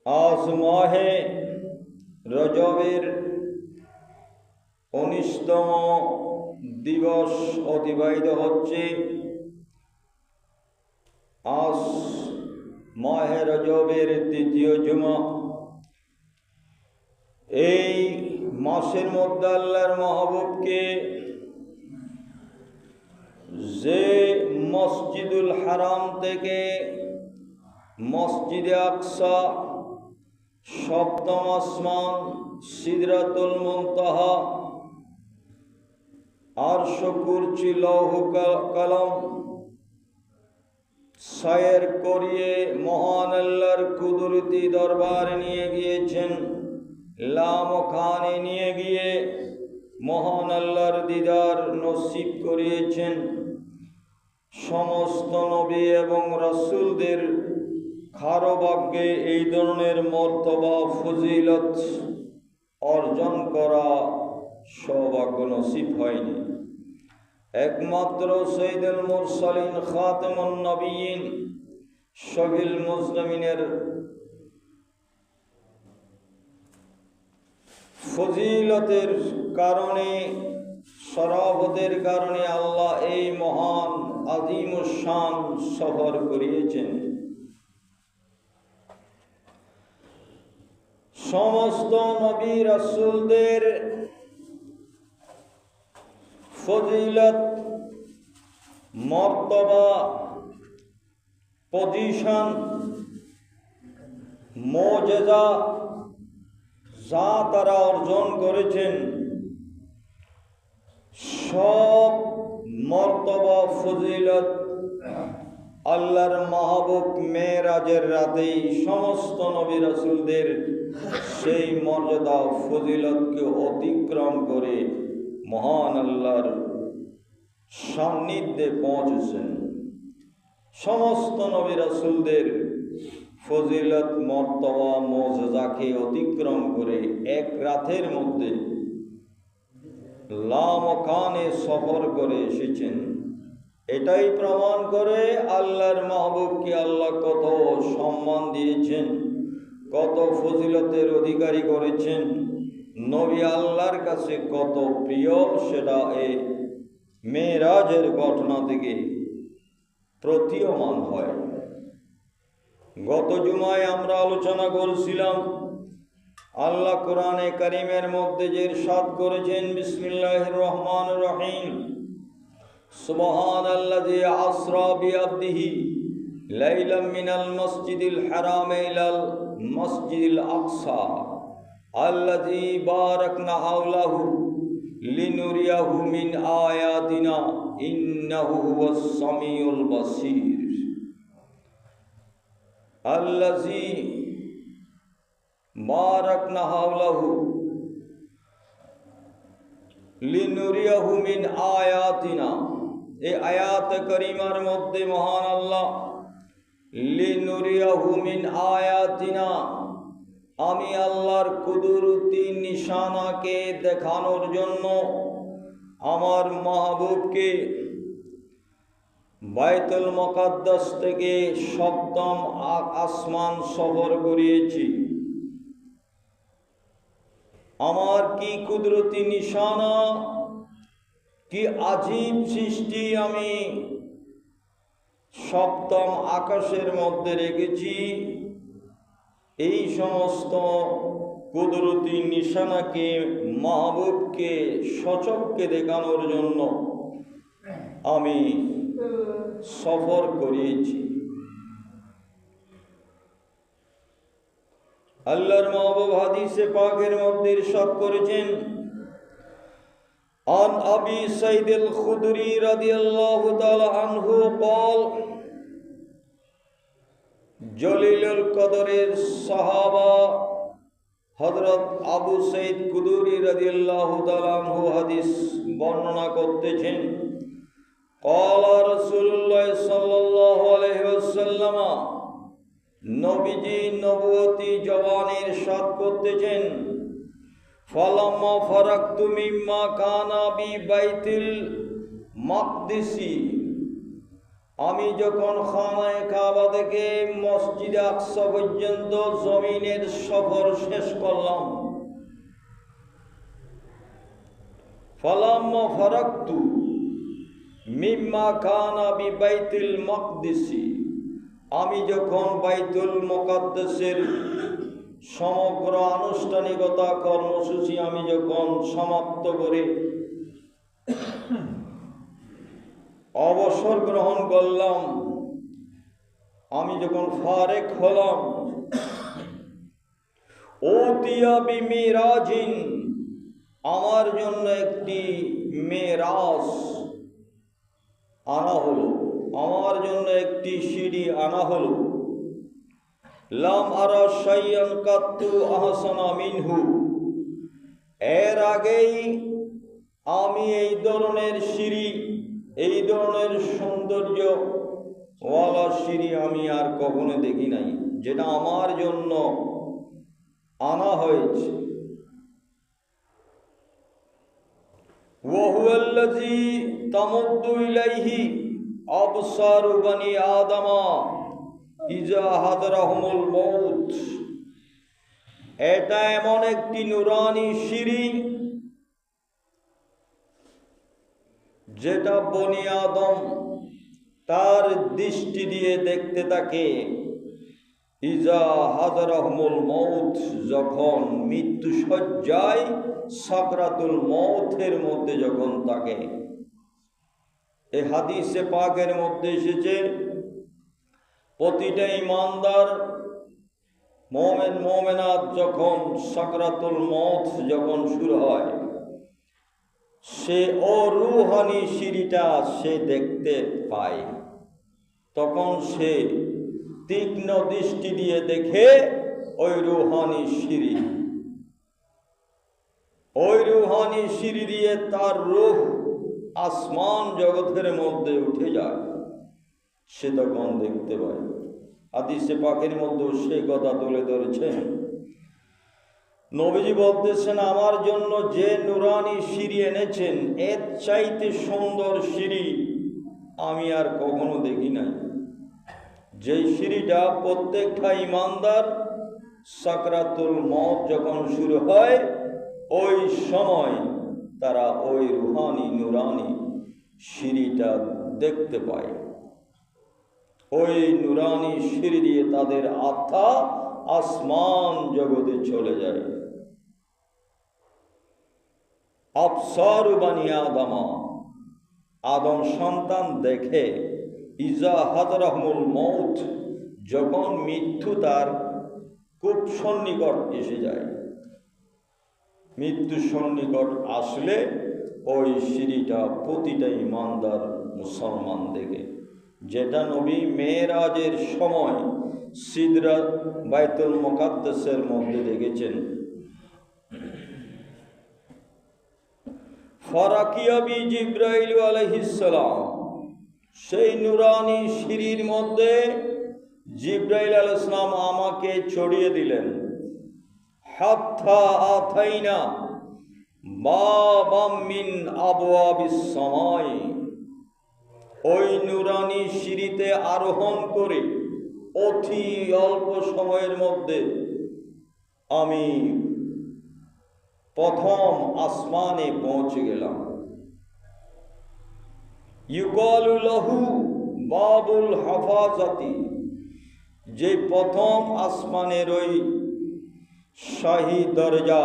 আজ মাহে রজবের 19তম দিবস অতিবাহিত হচ্ছে। আজ মাহে রজবের তৃতীয় জুমা। এই মাসের মধ্যে আল্লাহর মাহবুবকে যে মসজিদুল হারাম থেকে মসজিদে আকসা, সপ্তম আসমান, সিদরাতুল মুনতাহা, আরশ, কুরসি, লৌহ কলম সায়ের করিয়ে মহান আল্লাহর কুদরতি দরবার নিয়ে গিয়েছেন, লামখানে নিয়ে গিয়ে মহান আল্লাহর দিদার নসিব করিয়েছেন। সমস্ত নবী এবং রাসূলদের কারো ভাগ্যে এই ধরনের মর্তবা ফজিলত অর্জন করা সৌভাগ্য নসিব হয়নি। একমাত্র সাইয়্যিদুল মুরসালিন, খাতামুন নবিয়্যিন, শফিউল মুজনিমিনের ফজিলতের কারণে, শরাফতের কারণে আল্লাহ এই মহান আযীমুশ-শান সফর করিয়েছেন। সমস্ত নবী রাসূলদের ফজিলত, মর্তবা, পজিশন, মুজিজা যা তারা অর্জন করেছেন, সব মর্তবা ফজিলত আল্লাহর মাহবুব মেরাজের রাতেই সমস্ত নবী রাসূলদের সেই মর্যাদা ফজিলতকে অতিক্রম করে মহান আল্লাহর সান্নিধ্যে পৌঁছেছেন। সমস্ত নবী রাসূলদের ফজিলত, মর্তবা, মুজিজাকে অতিক্রম করে এক রাতের মধ্যে লামকানে সফর করে এসেছেন। এটাই প্রমাণ করে আল্লাহর মাহবুবকে আল্লাহ কত সম্মান দিয়েছেন, কত ফজিলতের অধিকারী করেছেন, নবী আল্লাহর কাছে কত প্রিয়, সেটা এই মেরাজের ঘটনা থেকে প্রতীয়মান হয়। গত জুমায় আমরা আলোচনা করছিলাম আল্লাহ কোরআনে কারীমের মধ্যে যে ইরশাদ করেছেন, বিসমিল্লাহির রহমানির রহিম, সুবহানাল্লাযী আসরা বিআবদিহি লাইলাম মিনাল মসজিদিল হারাম ইলাল মসজিদিল আকসা আল্লাযী বারাকনা হাওলাহু লিনুরিয়াহু মিন আয়াতিনা ইন্নাহু হুয়াস সামিউল বাসীর। আল্লাযী বারাকনা হাওলাহু লিনুরিয়াহু মিন আয়াতিনা, এই আয়াত করিমার মধ্যে মহান আল্লাহ লিনুরিয়াহু মিন আয়াতিনা, আমি আল্লাহর কুদরতি নিশানাকে দেখানোর জন্য আমার মাহবুবকে বাইতুল মুকাদ্দাস থেকে সপ্তম আসমান সফর করিয়েছি। আমার কি কুদরতি নিশানা, কি আজীব সৃষ্টি আমি সপ্তম আকাশের মধ্যে রেখেছি। এই সমস্ত কুদরতি নিশানাকে মাহবুবকে সচক্ষে দেখানোর জন্য আমি সফর করিয়েছি। আল্লাহর মাহবুব হাদিসে পাকের মধ্যে ইরশাদ করেছেন, আন আবি সাঈদ আল খুদরি রাদিয়াল্লাহু তাআলা আনহু قال জলিলুল কদরের সাহাবা হযরত আবু সাঈদ খুদরি রাদিয়াল্লাহু তাআলা আনহু হাদিস বর্ণনা করতেছেন, قال রাসূলুল্লাহ সাল্লাল্লাহু আলাইহি ওয়াসাল্লাম, নবীজি নবুয়তি জবানের ইরশাদ করতেছেন, ফালাম্মা ফারাকতু মিম্মা কানা বি বাইতুল মাকদিসি আমি যখন খানায়ে কাবা থেকে মসজিদে আকসা পর্যন্ত জমিনের সফর শেষ করলাম, ফালাম্মা ফারাকতু মিম্মা কানা বিবাইতুল মাকদিসি, আমি যখন বাইতুল মুকাদ্দাসের সমগ্র আনুষ্ঠানিকতা কর্মসূচি আমি যখন সমাপ্ত করে অবসর গ্রহণ করলাম, আমি যখন ফারেক হলাম, উতিয়া বিমিরাজিন, আমার জন্য একটি মেরাজ আনা হলো, আমার জন্য একটি সিঁড়ি আনা হলো। লাম আরা শাইয়ান কাত্তু আহসানা মিনহু, এর আগেই আমি এই ধরনের সিঁড়ি, এই ধরনের সৌন্দর্য ওয়ালা সিঁড়ি আমি আর কখনো দেখি নাই, যেটা আমার জন্য আনা হয়েছে। ওয়াহুয়াল্লাযী তামুদ্দু ইলাইহি আবসারু বানি আদামা ইজা হাদারাহুমুল মউত, এটা এমন একটি নুরানি সিঁড়ি যেটা বনি আদম তার দৃষ্টি দিয়ে দেখতে থাকে। ইজা হাদারাহুমুল মউত, যখন মৃত্যু শয্যায় সাকরাতুল মউতের মধ্যে যখন থাকে। এই হাদিসে পাকের মধ্যে এসেছে, প্রতিটা ঈমানদার মুমিন মুমিনাত যখন সাকরাতুল মউত যখন শুরু হয়, সে রূহানি সিঁড়িটা সে দেখতে পায়। তখন সে তীক্ষ্ণ দৃষ্টি দিয়ে দেখে ওই রূহানি সিঁড়ি, ওই রূহানি সিঁড়ি দিয়ে তার রূহ আসমান জগতের মধ্যে উঠে যায়, সে তখন দেখতে পায়। হাদিসে পাকের মধ্যে সে কথা তুলে ধরেছেন। নবীজি বলতেছেন, আমার জন্য যে নুরানি সিঁড়ি এনেছেন, এর চাইতে সুন্দর সিঁড়ি আমি আর কখনো দেখি নাই। যেই সিঁড়িটা প্রত্যেকটা ঈমানদার সাকরাতুল মউত যখন শুরু হয়, ওই সময় তারা ওই রুহানি নুরানি সিঁড়িটা দেখতে পায়। ওই নুরানি সিঁড়ি দিয়ে তাদের আত্মা আসমান জগতে চলে যায়। আবসারু বানি আদামা, আদম সন্তান দেখে, ইজা হাদারাহুমুল মউত, যখন মৃত্যু তার খুব সন্নিকট এসে যায়। মৃত্যু সন্নিকট আসলে ওই সিঁড়িটা প্রতিটা ঈমানদার মুসলমান দেখে, যেটা নবী মেরাজের সময় সিদরা বাইতুল মুকাদ্দাসের মধ্যে দেখেছেন। ফারাকিয়া বি জিবরাইল আলাইহিস সালাম, সেই নুরানি সিঁড়ির মধ্যে জিবরাইল আলাইহিস সালাম আমাকে ছড়িয়ে দিলেন। হাত্তা আতাইনা বাবাম মিন আবওয়াবিস সামাই, ওই নুরানি সিঁড়িতে আরোহণ করে অতি অল্প সময়ের মধ্যে আমি প্রথম আসমানে পৌঁছে গেলাম। ইউকালু লাহু বাবুল হাফাজাতি, যে প্রথম আসমানের ওই শাহী দরজা,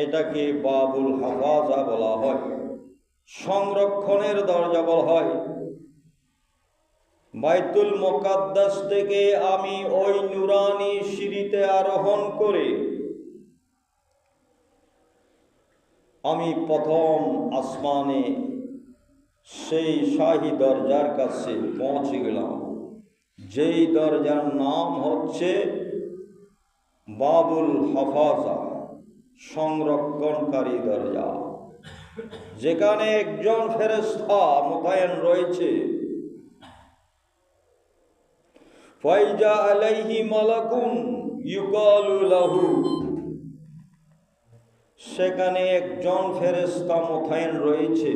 এটাকে বাবুল হাফাজা বলা হয়, সংরক্ষণের দরজা বলা হয়। বাইতুল মুকাদ্দাস থেকে আমি ওই নুরানি সিঁড়িতে আরোহণ করে আমি প্রথম আসমানে সেই শাহী দরজার কাছে পৌঁছে গেলাম, যেই দরজার নাম হচ্ছে বাবুল হাফাজা, সংরক্ষণকারী দরজা, যেখানে একজন ফেরেশতা মোতায়েন রয়েছে। ফাইজা আলাইহি মালাকুন ইউকালু লাহু, সেখানে একজন ফেরেশতা মোতায়েন রয়েছে।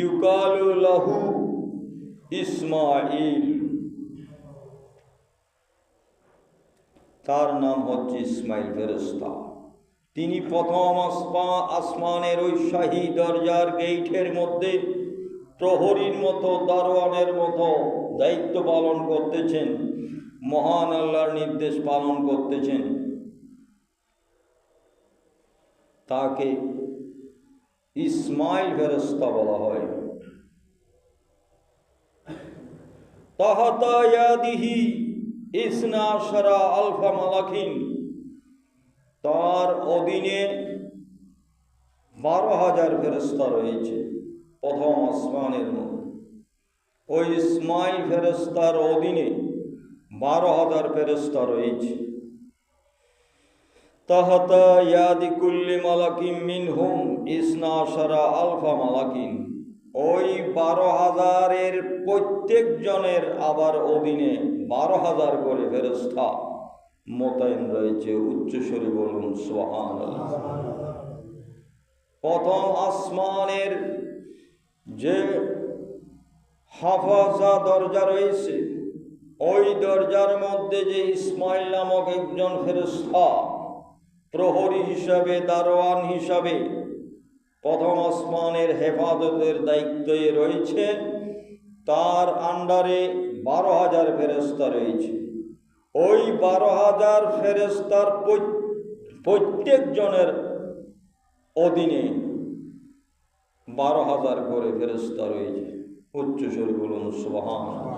ইউকালু লাহু, ইসমাইল, তার নাম হচ্ছে ইসমাইল ফেরেশতা। তিনি প্রথম আসমানের ওই শাহী দরজার গেইটের মধ্যে প্রহরীর মতো, দারোয়ানের মতো দায়িত্ব পালন করতেছেন, মহান আল্লাহর নির্দেশ পালন করতেছেন। তাকে ইসমাইল ফেরেশতা বলা হয়। তাহতা ইয়াদিহি ইসনা আশারা আলফা মালাকিন, তার অধীনে 12,000 ফেরেশতা রয়েছে প্রথম আসমানের মধ্যে। ওই ইসমাইল ফেরেশতার অধীনে 12,000 ফেরেশতা রয়েছে। তাহতা ইয়াদি কুল্লি মালাকিন মিনহুম ইসনা আশারা আলফা মালাকিন, ওই 12,000-এর প্রত্যেক জনের আবার অধীনে 12,000 করে ফেরেশতা মোতায়েন রয়েছে। উচ্চস্বরে বলুন সুবহানাল্লাহ। প্রথম আসমানের যে হাফাজা দরজা রয়েছে, ওই দরজার মধ্যে যে ইসমাইল নামক একজন ফেরেশতা প্রহরী হিসাবে, দারোয়ান হিসাবে প্রথম আসমানের হেফাজতের দায়িত্বে রয়েছে, তার আন্ডারে 12,000 ফেরেশতা রয়েছে। ওই 12,000 ফেরেশতার প্রত্যেক জনের অধীনে 12,000 করে ফেরেশতা রয়েছে। উচ্চস্বরে বলুন সুবহানাল্লাহ।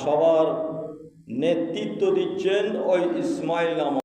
সবার নেতৃত্ব দিচ্ছেন ওই ইসমাইল নামক